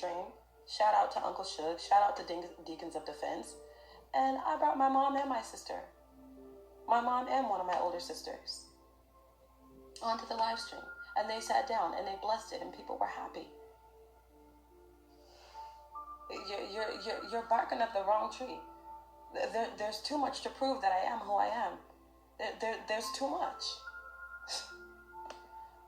string. Shout out to Uncle Shug. Shout out to Deacons of Defense. And I brought my mom and my sister. My mom and one of my older sisters onto the live stream. And they sat down and they blessed it and people were happy. You're barking up the wrong tree. There's too much to prove that I am who I am. There's too much.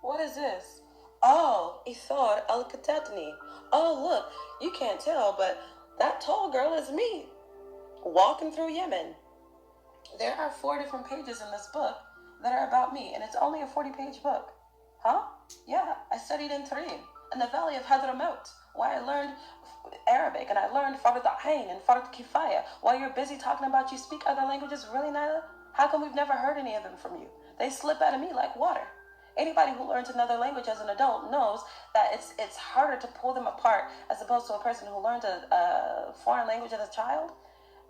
What is this? Oh, Ithor al-Katatni. Oh, look, you can't tell, but that tall girl is me, walking through Yemen. There are 4 different pages in this book that are about me, and it's only a 40-page book. Huh? Yeah, I studied in Tarim, in the valley of Hadramaut, where I learned Arabic, and I learned Fard al-Ain and Fard al-Kifaya. While you're busy talking about you speak other languages, really, Nylah? How come we've never heard any of them from you? They slip out of me like water. Anybody who learns another language as an adult knows that it's harder to pull them apart as opposed to a person who learned a foreign language as a child.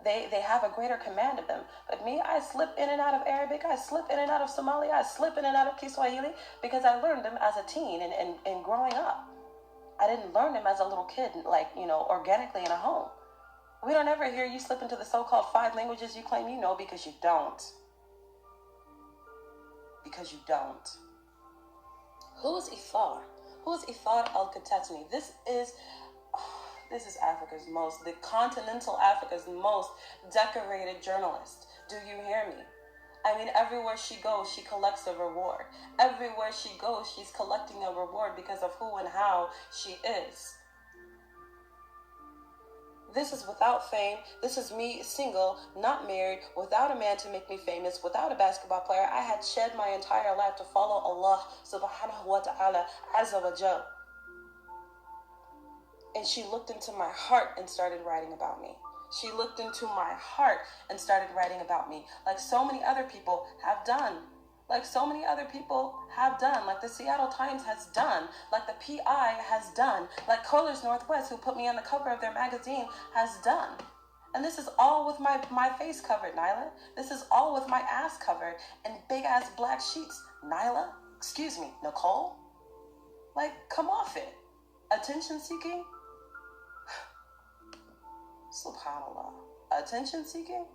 They have a greater command of them. But me, I slip in and out of Arabic. I slip in and out of Somali. I slip in and out of Kiswahili because I learned them as a teen and growing up. I didn't learn them as a little kid, like, organically in a home. We don't ever hear you slip into the so-called 5 languages you claim you know because you don't. Because you don't. Who is Ithar? Who is Ithar al-Katatni? This is Africa's the continental Africa's most decorated journalist. Do you hear me? I mean, everywhere she goes, she collects a reward. Everywhere she goes, she's collecting a reward because of who and how she is. This is without fame. This is me single, not married, without a man to make me famous, without a basketball player. I had shed my entire life to follow Allah subhanahu wa ta'ala azza wa jal. And she looked into my heart and started writing about me. She looked into my heart and started writing about me, like so many other people have done. Like so many other people have done, like the Seattle Times has done, like the PI has done, like Colors Northwest, who put me on the cover of their magazine, has done. And this is all with my face covered, Nylah. This is all with my ass covered and big-ass black sheets. Nylah? Excuse me, Nicole? Like, come off it. Attention seeking? SubhanAllah. Attention seeking?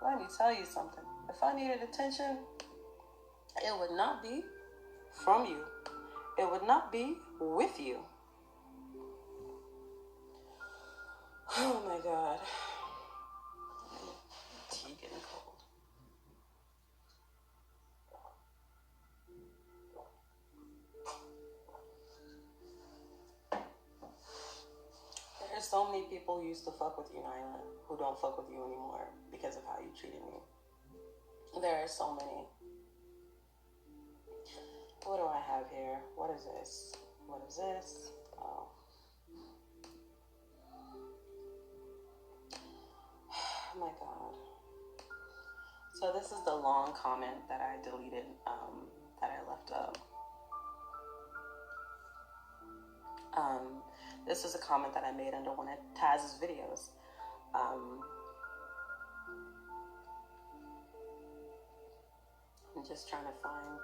Let me tell you something. If I needed attention, it would not be from you. It would not be with you. Oh my God. Tea getting cold. There's so many people who used to fuck with you, Nylah, who don't fuck with you anymore because of how you treated me. There are so many. What do I have here? What is this? What is this? Oh. Oh my God. So this is the long comment that I deleted, that I left up. This is a comment that I made under one of Taz's videos. I'm just trying to find.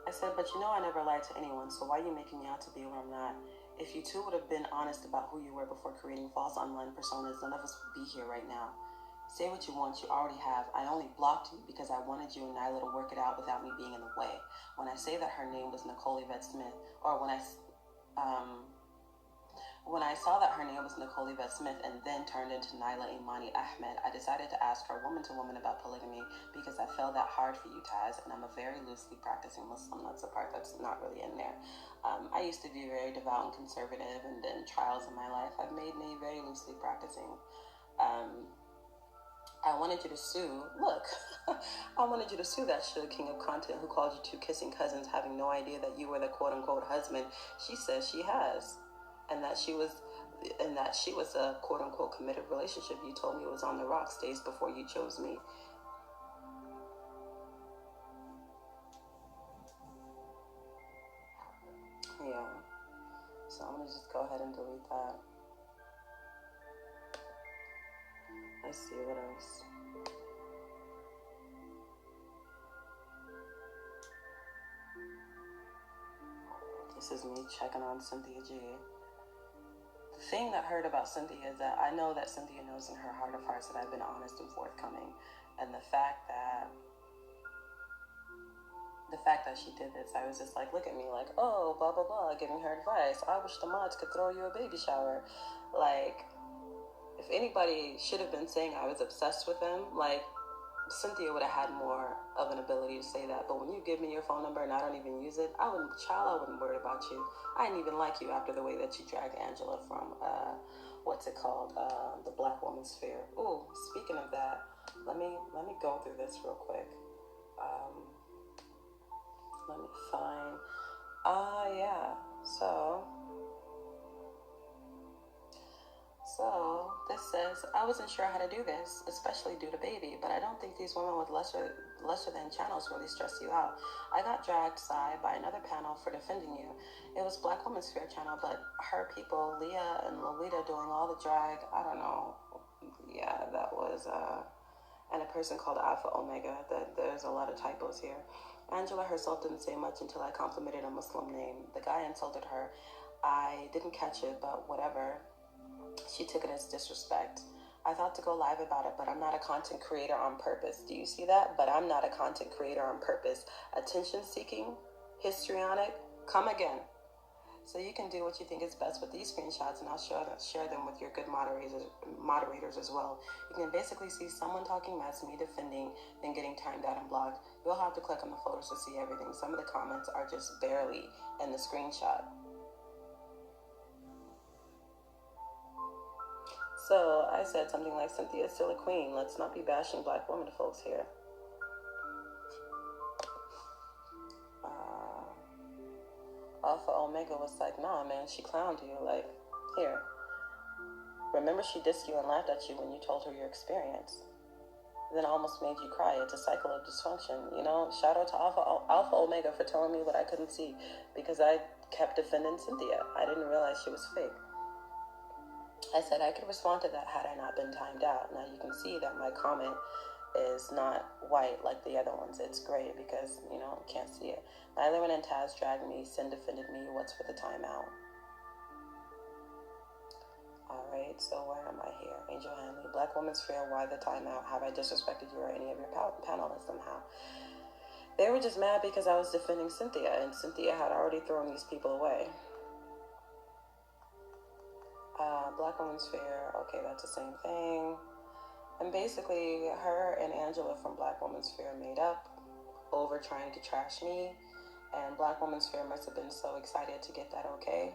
I said, but you know I never lied to anyone, so why are you making me out to be where I'm not? If you two would have been honest about who you were before creating false online personas, none of us would be here right now. Say what you want, you already have. I only blocked you because I wanted you and Nylah to work it out without me being in the way. When I say that her name was Nicole Yvette Smith, or when I saw that her name was Nicole Yvette Smith and then turned into Nylah Imani Ahmed, I decided to ask her woman to woman about polygamy because I felt that hard for you, Taz, and I'm a very loosely practicing Muslim. That's the part that's not really in there. I used to be very devout and conservative, and then trials in my life have made me very loosely practicing. I wanted you to sue, look, I wanted you to sue that Suge King of Content who called you two kissing cousins having no idea that you were the quote-unquote husband she says she has. And that she was a quote-unquote committed relationship you told me was on the rocks days before you chose me. Yeah. So I'm going to just go ahead and delete that. Let's see what else. This is me checking on Cynthia G. The thing that hurt about Cynthia is that I know that Cynthia knows in her heart of hearts that I've been honest and forthcoming. And the fact that she did this, I was just like, look at me, like, oh, blah, blah, blah, giving her advice. I wish the mods could throw you a baby shower. Like, if anybody should have been saying I was obsessed with him, like, Cynthia would have had more of an ability to say that. But when you give me your phone number and I don't even use it, I wouldn't worry about you. I didn't even like you after the way that you dragged Angela from, the Black Woman Sphere. Ooh, speaking of that, let me go through this real quick. Let me find, yeah, so this says, I wasn't sure how to do this, especially due to baby, but I don't think these women with lesser than channels really stress you out. I got dragged aside by another panel for defending you. It was Black Women's Sphere channel, but her people, Leah and Lolita, doing all the drag, I don't know. Yeah, that was, and a person called Alpha Omega. There's a lot of typos here. Angela herself didn't say much until I complimented a Muslim name. The guy insulted her. I didn't catch it, but whatever. She took it as disrespect. I thought to go live about it, but I'm not a content creator on purpose. Do you see that? But I'm not a content creator on purpose. Attention seeking, histrionic, come again. So you can do what you think is best with these screenshots, and I'll share them with your good moderators as well. You can basically see someone talking mess, me defending, then getting timed out and blocked. You'll have to click on the photos to see everything. Some of the comments are just barely in the screenshot. So I said something like, Cynthia is still a queen. Let's not be bashing Black women folks here. Alpha Omega was like, nah, man, she clowned you. Like, here. Remember she dissed you and laughed at you when you told her your experience. Then almost made you cry. It's a cycle of dysfunction. You know, shout out to Alpha Omega for telling me what I couldn't see, because I kept defending Cynthia. I didn't realize she was fake. I said I could respond to that had I not been timed out. Now you can see that my comment is not white like the other ones. It's gray because, you know, can't see it. Nylah and Taz dragged me. Sin defended me. What's for the timeout? Alright, so where am I here? Angel Hanley. Black Woman's Sphere, why the timeout? Have I disrespected you or any of your panelists somehow? They were just mad because I was defending Cynthia, and Cynthia had already thrown these people away. Black Woman's Sphere, okay, that's the same thing. And basically, her and Angela from Black Woman's Sphere made up over trying to trash me, and Black Woman's Sphere must have been so excited to get that okay.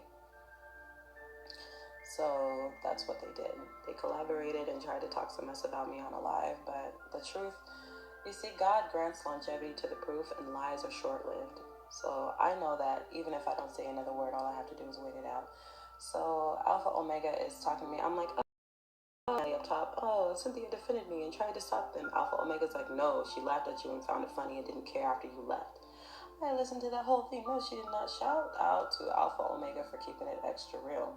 So that's what they did. They collaborated and tried to talk some mess about me on a live, but the truth, you see, God grants longevity to the proof, and lies are short-lived. So I know that even if I don't say another word, all I have to do is wait it out. So Alpha Omega is talking to me. I'm like, oh, up top, oh, Cynthia defended me and tried to stop them. Alpha Omega's like, no, she laughed at you and found it funny and didn't care after you left. I listened to that whole thing. No, she did not. Shout out to Alpha Omega for keeping it extra real.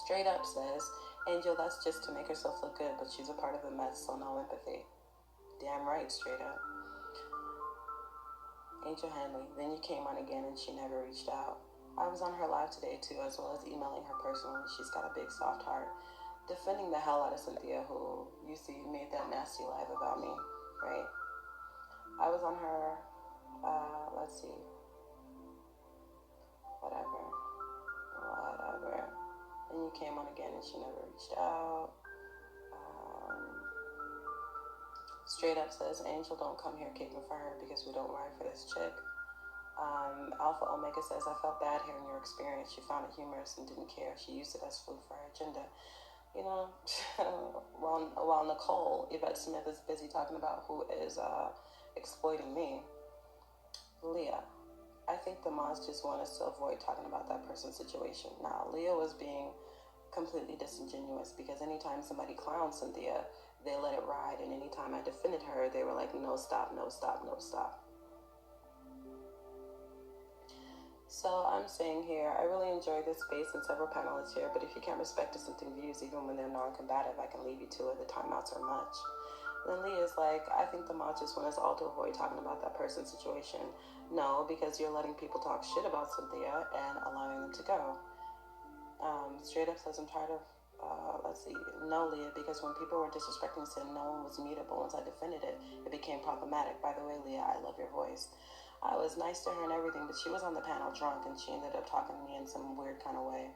Straight up says, Angel, that's just to make herself look good, but she's a part of the mess, so no empathy. Damn right, straight up. Angel Hanley, then you came on again and she never reached out. I was on her live today too, as well as emailing her personally. She's got a big soft heart. Defending the hell out of Cynthia, who you see made that nasty live about me, right? I was on her, let's see. Whatever. And you came on again and she never reached out. Straight up says, Angel, don't come here caping for her because we don't ride for this chick. Alpha Omega says, I felt bad hearing your experience. She found it humorous and didn't care. She used it as food for her agenda. You know, while Nicole, Yvette Smith, is busy talking about who is exploiting me. Leah, I think the mods just want us to avoid talking about that person's situation. Now, Leah was being completely disingenuous because anytime somebody clowns Cynthia, they let it ride, and anytime I defended her, they were like, no, stop, no, stop, no, stop. So I'm saying here, I really enjoy this space and several panelists here, but if you can't respect dissenting views, even when they're non-combative, I can leave you to it. The timeouts are much. Then Leah's like, I think the mod just want us all to avoid talking about that person's situation. No, because you're letting people talk shit about Cynthia and allowing them to go. Straight up says, I'm tired of, let's see, no, Leah, because when people were disrespecting Sin, no one was mute, but once I defended it, it became problematic. By the way, Leah, I love your voice. I was nice to her and everything, but she was on the panel drunk, and she ended up talking to me in some weird kind of way.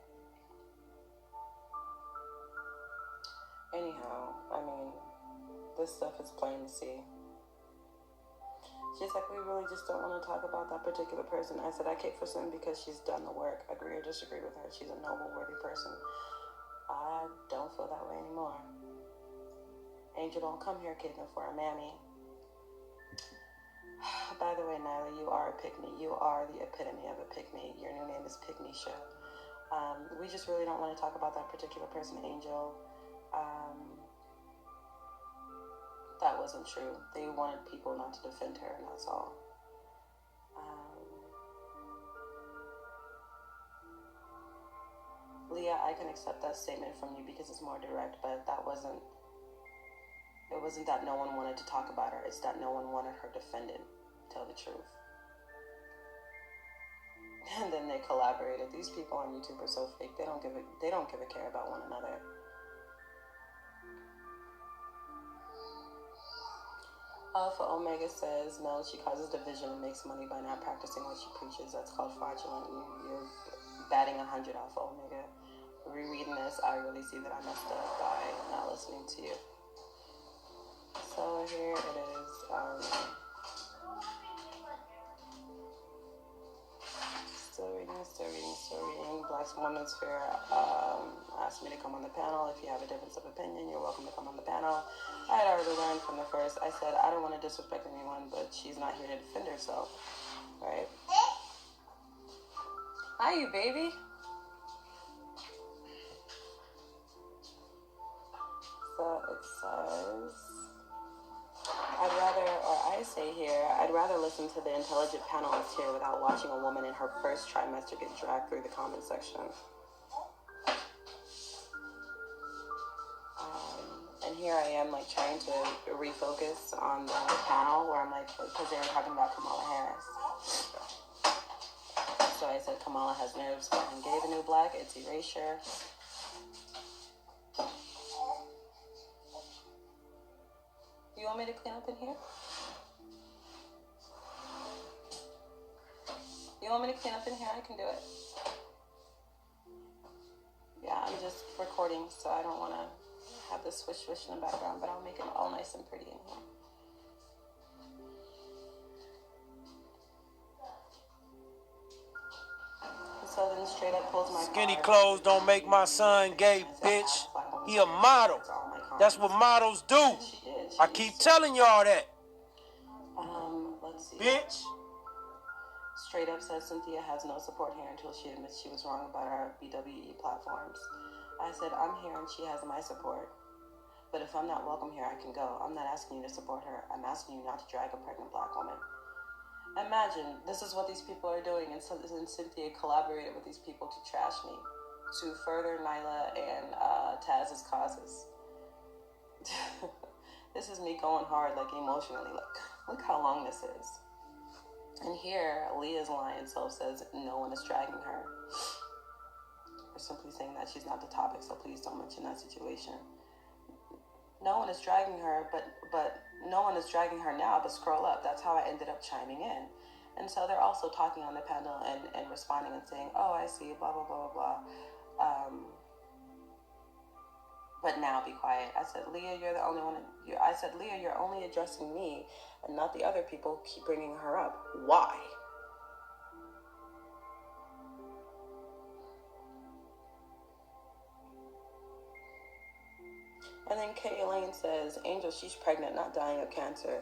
Anyhow, I mean, this stuff is plain to see. She's like, we really just don't want to talk about that particular person. I said, I cape for Sin because she's done the work. Agree or disagree with her. She's a noble, worthy person. I don't feel that way anymore. Angel, don't come here caping for a mammy. By the way, Nylah, you are a pick-me. You are the epitome of a pick-me. Your new name is Pick-me Show. We just really don't want to talk about that particular person, Angel. That wasn't true. They wanted people not to defend her, and that's all. Leah, I can accept that statement from you because it's more direct, but it wasn't that no one wanted to talk about her. It's that no one wanted her defended. Tell the truth. And then they collaborated. These people on YouTube are so fake. They don't give a care about one another. Alpha Omega says, no, she causes division and makes money by not practicing what she preaches. That's called fraudulent. You're batting 100, Alpha Omega. Rereading this, I really see that I messed up by not listening to you. So here it is. Still reading. Black Women's Fair asked me to come on the panel. If you have a difference of opinion, you're welcome to come on the panel. I had already learned from the first. I said, I don't want to disrespect anyone, but she's not here to defend herself. Right? Hi, you baby. So it says, I'd rather listen to the intelligent panelists here without watching a woman in her first trimester get dragged through the comment section. And here I am, like, trying to refocus on the panel where I'm like, because they were talking about Kamala Harris. So I said, Kamala has nerves, and gave a new black, it's erasure. You want me to clean up in here? You want me to clean up in here? I can do it. Yeah, I'm just recording, so I don't want to have this swish in the background, but I'll make it all nice and pretty in here. So then straight up pulls my Skinny card. clothes don't make my son gay, bitch. He a model. That's what models do. I keep telling y'all that. Let's see. Bitch. Straight up says Cynthia has no support here until she admits she was wrong about our BWE platforms. I said, I'm here and she has my support. But if I'm not welcome here, I can go. I'm not asking you to support her. I'm asking you not to drag a pregnant black woman. Imagine, this is what these people are doing, and Cynthia collaborated with these people to trash me, to further Nylah and Taz's causes. This is me going hard, like, emotionally. Look how long this is. And here, Leah's lying self says no one is dragging her. Or simply saying that she's not the topic, so please don't mention that situation. No one is dragging her, but no one is dragging her now, but scroll up. That's how I ended up chiming in. And so they're also talking on the panel and responding and saying, oh, I see, blah, blah, blah, blah, blah. But now be quiet. I said, Leah, you're the only one. I said, Leah, you're only addressing me and not the other people. Keep bringing her up. Why? And then Kay Elaine says, Angel, she's pregnant, not dying of cancer.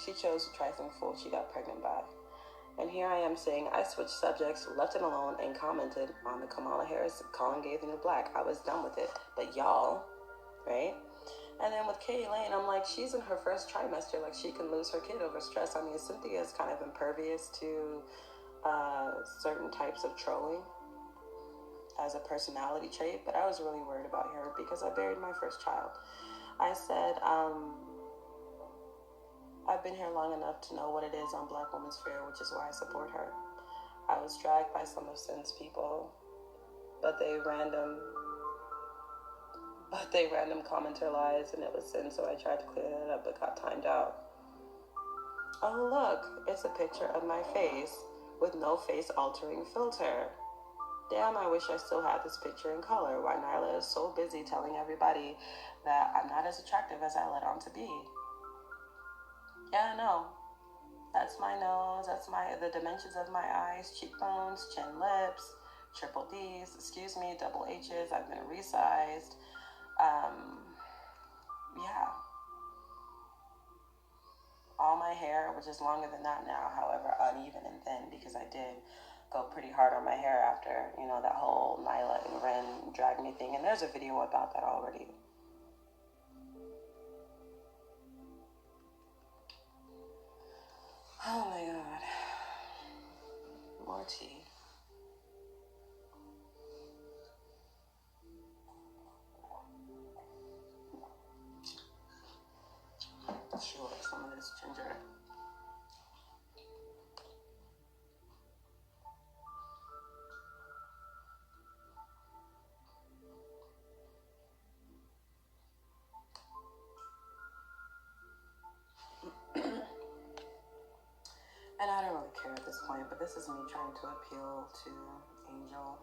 She chose to try some fool she got pregnant by. And here I am saying, I switched subjects, left it alone, and commented on the Kamala Harris calling gay the new black. I was done with it. But y'all, right? And then with Kay Elaine, I'm like, she's in her first trimester. Like, she can lose her kid over stress. I mean, Cynthia is kind of impervious to certain types of trolling. as a personality trait, but I was really worried about her because I buried my first child. I said, I've been here long enough to know what it is on Black Women's Fair, which is why I support her. I was dragged by some of Sin's people, but they random commenter lies, and it was Sin, so I tried to clear it up but got timed out. Oh look, it's a picture of my face with no face altering filter. Damn, I wish I still had this picture in color. Why Nylah is so busy telling everybody that I'm not as attractive as I let on to be. Yeah, I know. That's my nose, that's the dimensions of my eyes, cheekbones, chin, lips, triple D's, double H's. I've been resized. Yeah. All my hair, which is longer than that now, however, uneven and thin, because I did go pretty hard on my hair after, that whole Nylah and Ren drag me thing. And there's a video about that already. Oh my God. More tea. Sure, some of this ginger. And I don't really care at this point, but this is me trying to appeal to Angel.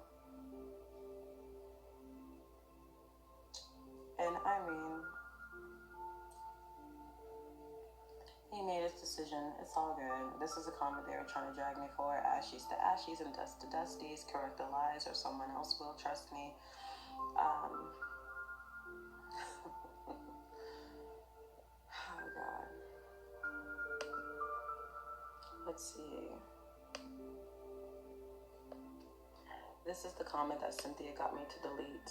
And Irene, he made his decision. It's all good. This is a comment they were trying to drag me for. Ashies to ashies and dust to dusties. Correct the lies or someone else will. Trust me. Oh, God. Let's see. This is the comment that Cynthia got me to delete.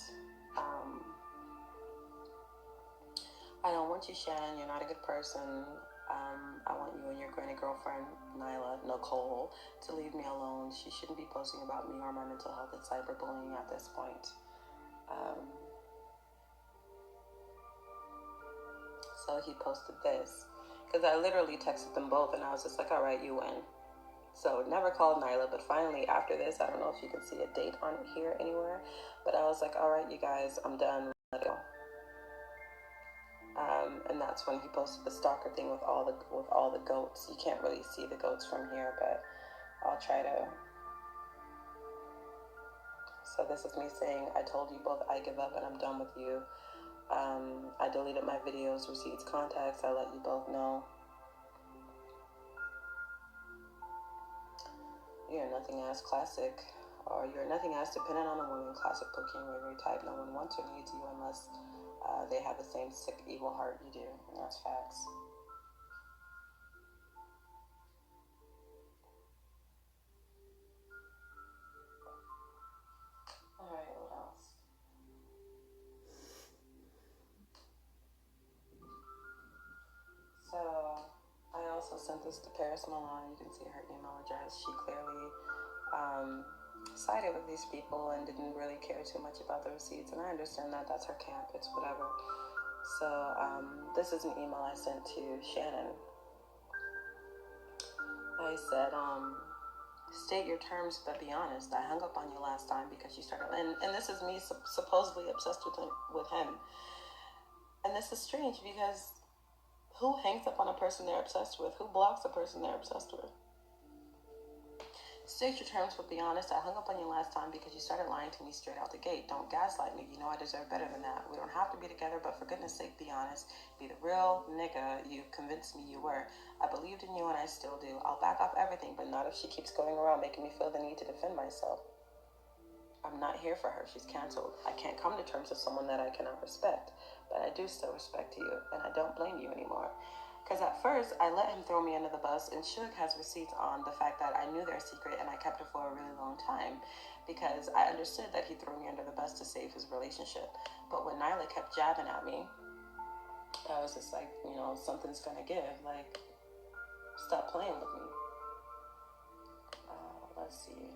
I don't want you, Shannon. You're not a good person. I want you and your granny girlfriend, Nylah, Nicole, to leave me alone. She shouldn't be posting about me or my mental health and cyberbullying at this point. So he posted this. Because I literally texted them both, and I was just like, all right, you win. So never called Nylah, but finally after this, I don't know if you can see a date on here anywhere, but I was like, all right, you guys, I'm done. Let it go. And that's when he posted the stalker thing with all the goats. You can't really see the goats from here, but I'll try to. So this is me saying, I told you both I give up and I'm done with you. I deleted my videos, receipts, contacts. I let you both know. You're nothing as classic, or you're nothing as dependent on a woman, classic Pokemon Ravery type. No one wants or needs you unless they have the same sick, evil heart you do. And that's facts. Alright, what else? So, I also sent this to Paris Milan. You can see her email address. She clearly sided with these people and didn't really care too much about the receipts. And I understand that. That's her camp. It's whatever. So, this is an email I sent to Shannon. I said, state your terms, but be honest. I hung up on you last time because you started, and this is me supposedly obsessed with him. And this is strange because who hangs up on a person they're obsessed with? Who blocks a person they're obsessed with? State your terms, but be honest. I hung up on you last time because you started lying to me straight out the gate. Don't gaslight me. You know I deserve better than that. We don't have to be together, but for goodness sake, be honest. Be the real nigga you convinced me you were. I believed in you and I still do. I'll back off everything, but not if she keeps going around making me feel the need to defend myself. I'm not here for her. She's canceled. I can't come to terms with someone that I cannot respect, but I do still respect you, and I don't blame you anymore. Because at first, I let him throw me under the bus, and Suge has receipts on the fact that I knew their secret and I kept it for a really long time because I understood that he threw me under the bus to save his relationship. But when Nylah kept jabbing at me, I was just like, something's gonna give. Like, stop playing with me. Let's see.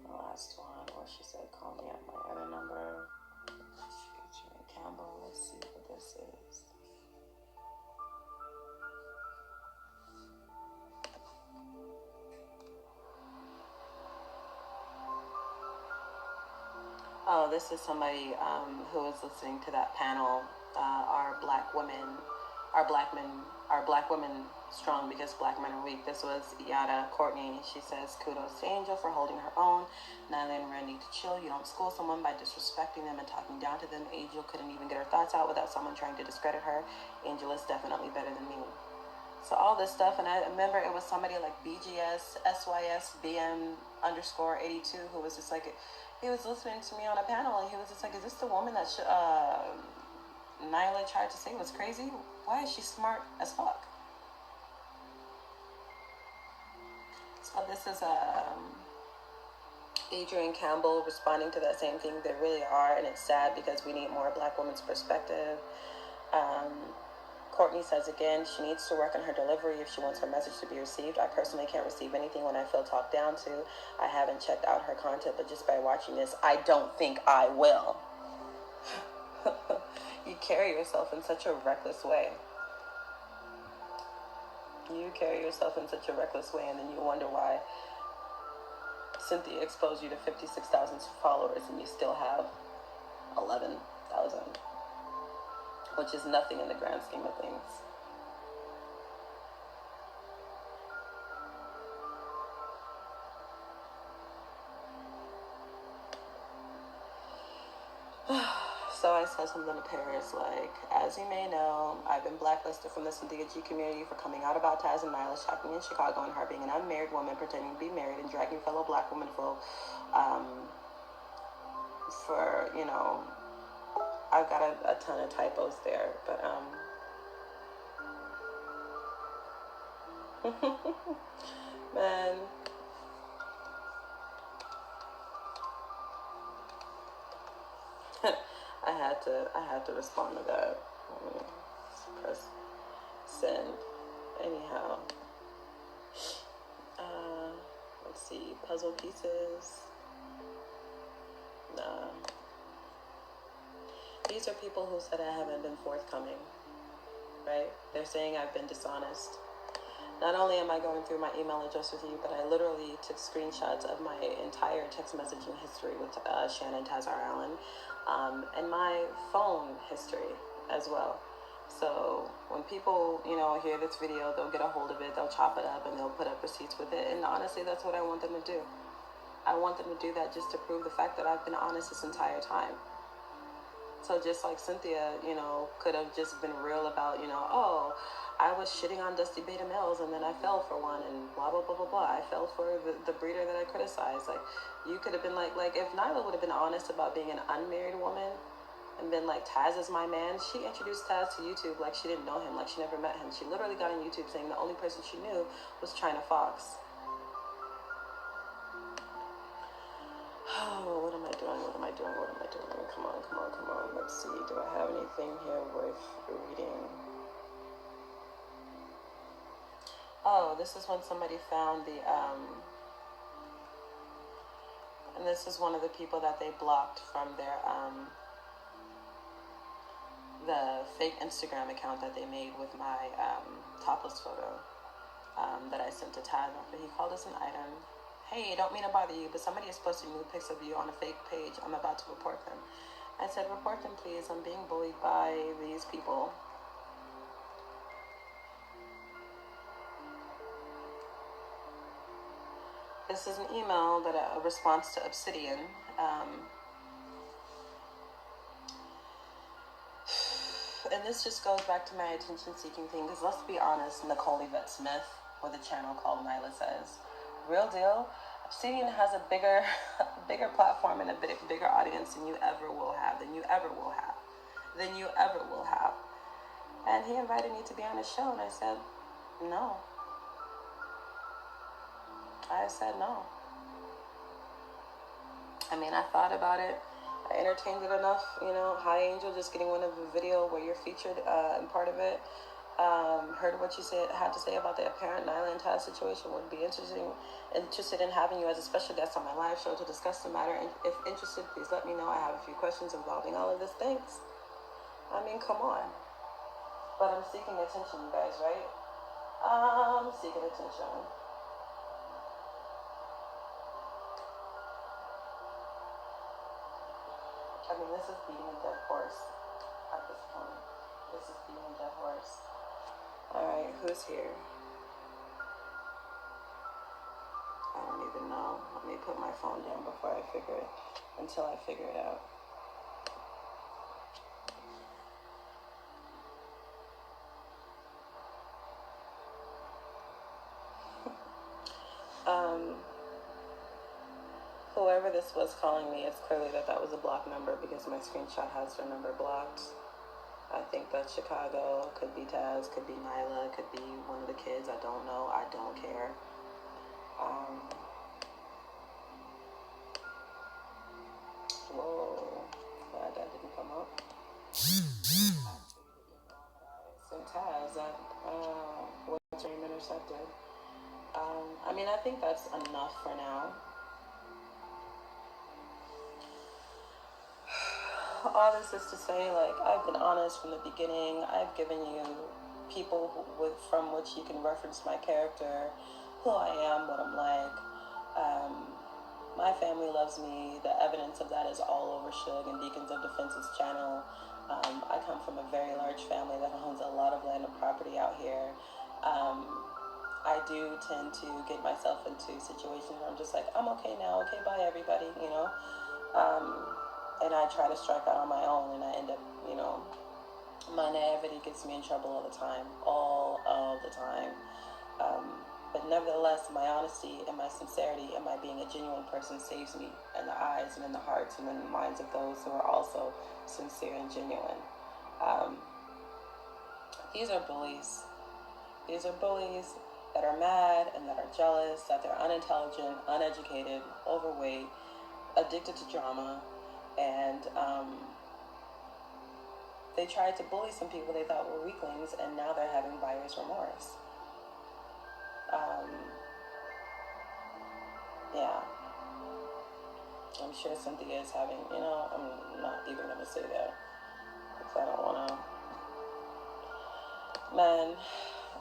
The last one where she call me at my other number. Featuring Campbell. Let's see what this is. Oh, this is somebody who is listening to that panel. Our black women strong because black men are weak. This was Yada Courtney. She says, kudos to Angel for holding her own. Nylah and Ren need to chill. You don't school someone by disrespecting them and talking down to them. Angel couldn't even get her thoughts out without someone trying to discredit her. Angel is definitely better than me. So all this stuff, and I remember it was somebody like BGS, SYS, BM _ 82 who was just like, he was listening to me on a panel and he was just like, is this the woman that Nylah tried to say was crazy? Why is she smart as fuck? So this is Adrian Campbell responding to that same thing. They really are, and it's sad because we need more black women's perspective. Courtney says again, she needs to work on her delivery if she wants her message to be received. I personally can't receive anything when I feel talked down to. I haven't checked out her content, but just by watching this, I don't think I will. You carry yourself in such a reckless way. You carry yourself in such a reckless way, and then you wonder why Cynthia exposed you to 56,000 followers and you still have 11,000. Which is nothing in the grand scheme of things. So I said something to Paris like, as you may know, I've been blacklisted from the Cynthia G community for coming out about Taz and Nylah shopping in Chicago and her being an unmarried woman pretending to be married and dragging fellow black women for you know, I've got a ton of typos there, but man, I had to respond to that. Press send. Anyhow, let's see, puzzle pieces. Nah. These are people who said I haven't been forthcoming, right? They're saying I've been dishonest. Not only am I going through my email address with you, but I literally took screenshots of my entire text messaging history with Shannon Tazar Allen, and my phone history as well. So when people, you know, hear this video, they'll get a hold of it, they'll chop it up, and they'll put up receipts with it. And honestly, that's what I want them to do. I want them to do that just to prove the fact that I've been honest this entire time. So just like Cynthia, you know, could have just been real about, you know, oh, I was shitting on dusty beta males and then I fell for one and blah, blah, blah, blah, blah. I fell for the breeder that I criticized. Like, you could have been like if Nylah would have been honest about being an unmarried woman and been like, Taz is my man, she introduced Taz to YouTube like she didn't know him, like she never met him. She literally got on YouTube saying the only person she knew was China Fox. Oh, what am I doing? What am I doing? What am I doing? Come on, come on, come on. Let's see. Do I have anything here worth reading? Oh, this is when somebody found the, and this is one of the people that they blocked from their, the fake Instagram account that they made with my, topless photo, that I sent to Taz after he called us an item. Hey, don't mean to bother you, but somebody is posting nude pics of you on a fake page. I'm about to report them. I said, report them, please. I'm being bullied by these people. This is an email that a response to Obsidian. And this just goes back to my attention-seeking thing, because let's be honest, Nicole Yvette Smith with a channel called Nylah Says. Real deal, Obsidian has a bigger platform and a bigger audience than you ever will have, than you ever will have. And he invited me to be on his show, and I said, no. I said no. I mean, I thought about it. I entertained it enough, you know. Hi Angel, just getting one of the video where you're featured in part of it. Heard what you had to say about the apparent Nylah and Taz situation. Would be interested in having you as a special guest on my live show to discuss the matter. And if interested, please let me know. I have a few questions involving all of this. Thanks. I mean, come on. But I'm seeking attention, you guys, right? I'm seeking attention. I mean, this is beating a dead horse at this point. This is beating a dead horse. Alright, who's here? I don't even know. Let me put my phone down until I figure it out. Whoever this was calling me, it's clearly that was a blocked number because my screenshot has their number blocked. I think that's Chicago, could be Taz, could be Nylah, could be one of the kids, I don't know, I don't care. Whoa, glad that didn't come up. So Taz, what's your name intercepted? I mean, I think that's enough for now. All this is to say, like, I've been honest from the beginning. I've given you people from which you can reference my character, who I am, what I'm like. My family loves me. The evidence of that is all over Suge and Deacons of Defense's channel. I come from a very large family that owns a lot of land and property out here. I do tend to get myself into situations where I'm just like, I'm okay now, okay, bye everybody, you know. And I try to strike out on my own, and I end up, you know, my naivety gets me in trouble all the time. But nevertheless, my honesty and my sincerity and my being a genuine person saves me in the eyes and in the hearts and in the minds of those who are also sincere and genuine. These are bullies. These are bullies that are mad and that are jealous, that they're unintelligent, uneducated, overweight, addicted to drama, and they tried to bully some people they thought were weaklings, and now they're having buyer's remorse. Yeah. I'm sure Cynthia is having, you know, I'm not even going to say that because I don't want to. Man,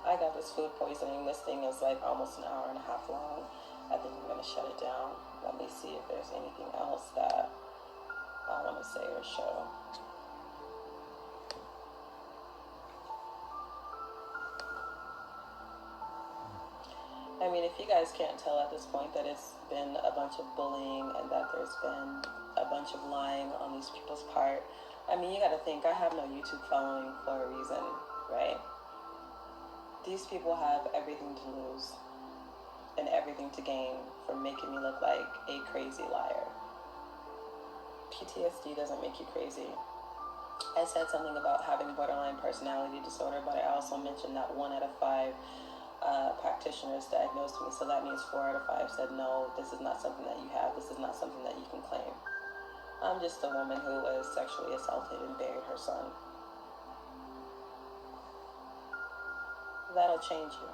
I got this food poisoning. This thing is like almost an hour and a half long. I think I'm going to shut it down. Let me see if there's anything else that I want to say or show. I mean, if you guys can't tell at this point that it's been a bunch of bullying and that there's been a bunch of lying on these people's part, I mean, you gotta think, I have no YouTube following for a reason, right? These people have everything to lose and everything to gain from making me look like a crazy liar. PTSD doesn't make you crazy. I said something about having borderline personality disorder, but I also mentioned that 1 out of 5 practitioners diagnosed me, so that means 4 out of 5 said no, this is not something that you have, this is not something that you can claim. I'm just a woman who was sexually assaulted and buried her son. That'll change you.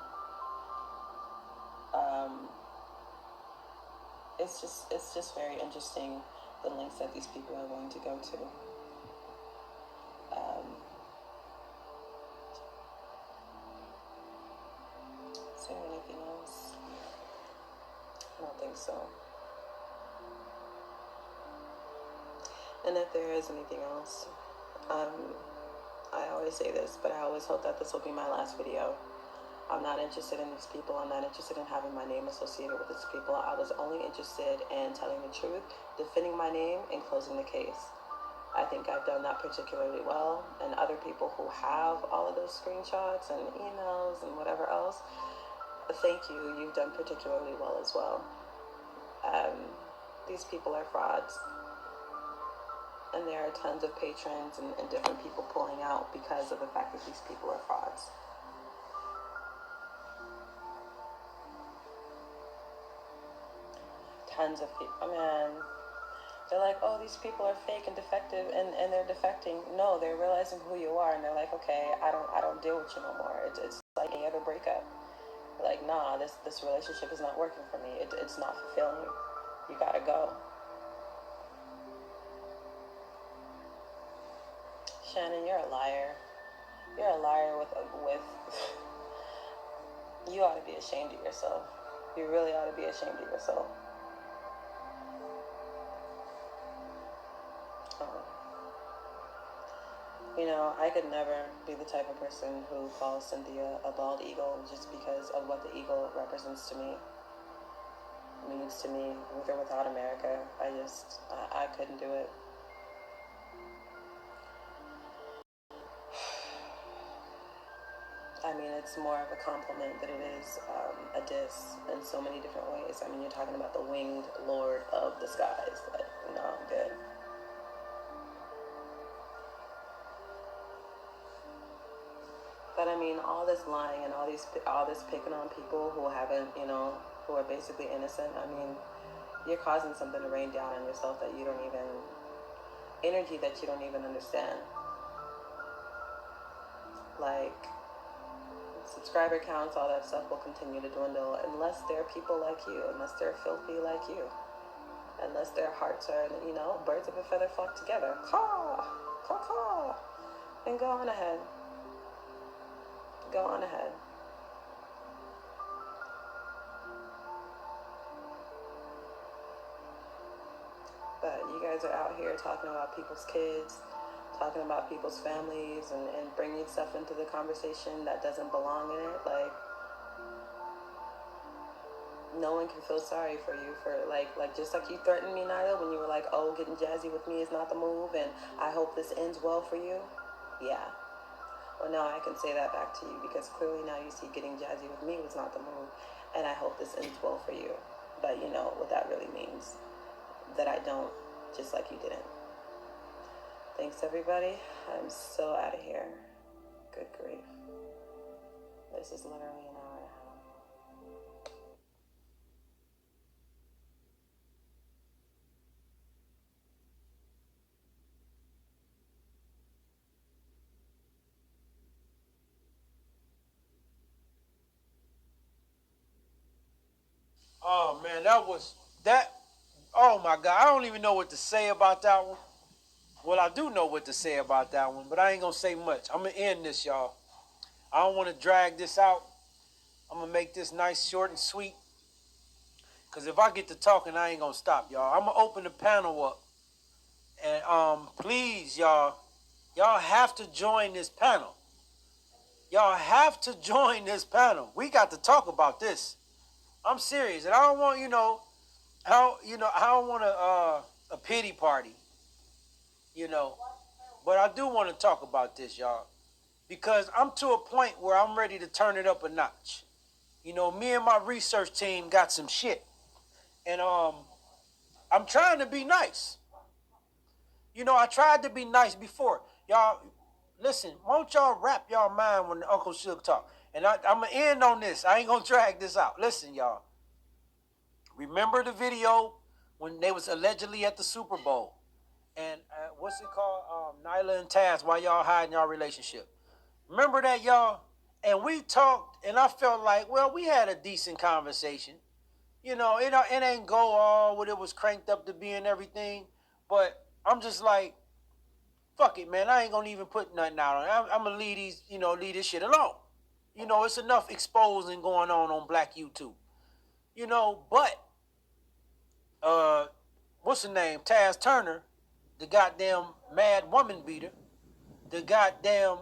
It's just very interesting the lengths that these people are willing to go to. Is there anything else? I don't think so. And if there is anything else, I always say this, but I always hope that this will be my last video. I'm not interested in these people. I'm not interested in having my name associated with these people. I was only interested in telling the truth, defending my name, and closing the case. I think I've done that particularly well, and other people who have all of those screenshots and emails and whatever else, thank you. You've done particularly well as well. These people are frauds. And there are tons of patrons and different people pulling out because of the fact that these people are frauds. Tons of people. Man, They're like, oh, these people are fake and defective, and they're defecting. No, they're realizing who you are, and they're like, okay, I don't deal with you no more. It's like any other breakup. They're like, nah, this relationship is not working for me. It's not fulfilling. You gotta go. Shannon, you're a liar. You're a liar with. You ought to be ashamed of yourself. You really ought to be ashamed of yourself. Um, I could never be the type of person who calls Cynthia a bald eagle just because of what the eagle represents to me, means to me, with or without America. I couldn't do it. I mean, it's more of a compliment than it is a diss in so many different ways. I mean, you're talking about the winged lord of the skies. Like, no, I'm good. But I mean, all this lying and all this picking on people who haven't, who are basically innocent. I mean, you're causing something to rain down on yourself that you don't even, energy that you don't even understand. Like, subscriber counts, all that stuff will continue to dwindle unless there are people like you, unless they're filthy like you, unless their hearts are, birds of a feather flock together. Caw, caw, caw. And go on ahead. Go on ahead. But you guys are out here talking about people's kids, talking about people's families, and bringing stuff into the conversation that doesn't belong in it. Like, no one can feel sorry for you for like just like you threatened me, Nylah, when you were like, oh, getting jazzy with me is not the move, and I hope this ends well for you. Yeah. Well, now I can say that back to you because clearly now you see getting jazzy with me was not the move, and I hope this ends well for you. But you know what that really means, that I don't, just like you didn't. Thanks, everybody. I'm so out of here. Good grief. This is literally an hour and a half. Oh man, that. Oh my God, I don't even know what to say about that one. Well, I do know what to say about that one, but I ain't gonna say much. I'm gonna end this, y'all. I don't want to drag this out. I'm gonna make this nice, short, and sweet. Cause if I get to talking, I ain't gonna stop, y'all. I'm gonna open the panel up, and please, y'all have to join this panel. Y'all have to join this panel. We got to talk about this. I'm serious, and I don't want I don't want a pity party, you know, but I do want to talk about this, y'all, because I'm to a point where I'm ready to turn it up a notch. Me and my research team got some shit, and I'm trying to be nice. I tried to be nice before. Y'all, listen, won't y'all wrap y'all mind when Uncle Suge talk? And I'm going to end on this. I ain't going to drag this out. Listen, y'all. Remember the video when they was allegedly at the Super Bowl? And what's it called? Nylah and Taz, why y'all hiding y'all relationship? Remember that, y'all? And we talked, and I felt like, well, we had a decent conversation. It ain't go all what it was cranked up to be and everything. But I'm just like, fuck it, man. I ain't gonna even put nothing out on it. I'm gonna leave this shit alone. It's enough exposing going on Black YouTube. But what's the name? Taz Turner, the goddamn mad woman beater, the goddamn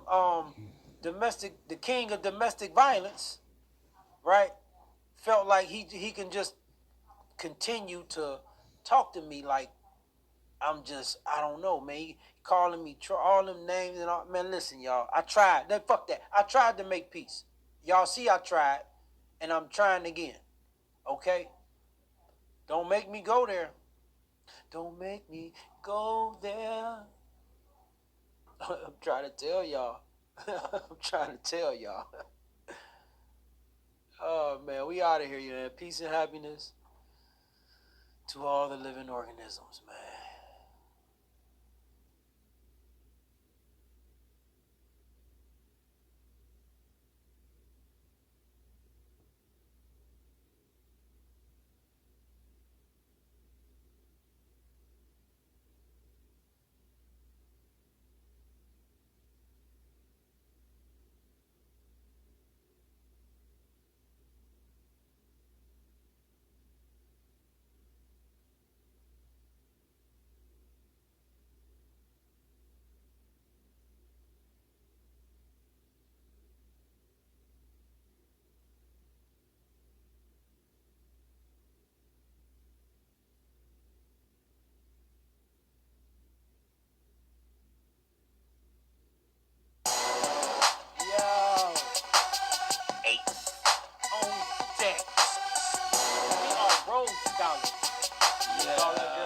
the king of domestic violence, right? Felt like he can just continue to talk to me like I don't know, man. He calling me all them names and all. Man, listen, y'all. I tried. Fuck that. I tried to make peace. Y'all see I tried, and I'm trying again. Okay? Don't make me go there. Don't make me go there. I'm trying to tell y'all. I'm trying to tell y'all. Oh, man. We out of here, man. Peace and happiness to all the living organisms, man. college. Yeah. All that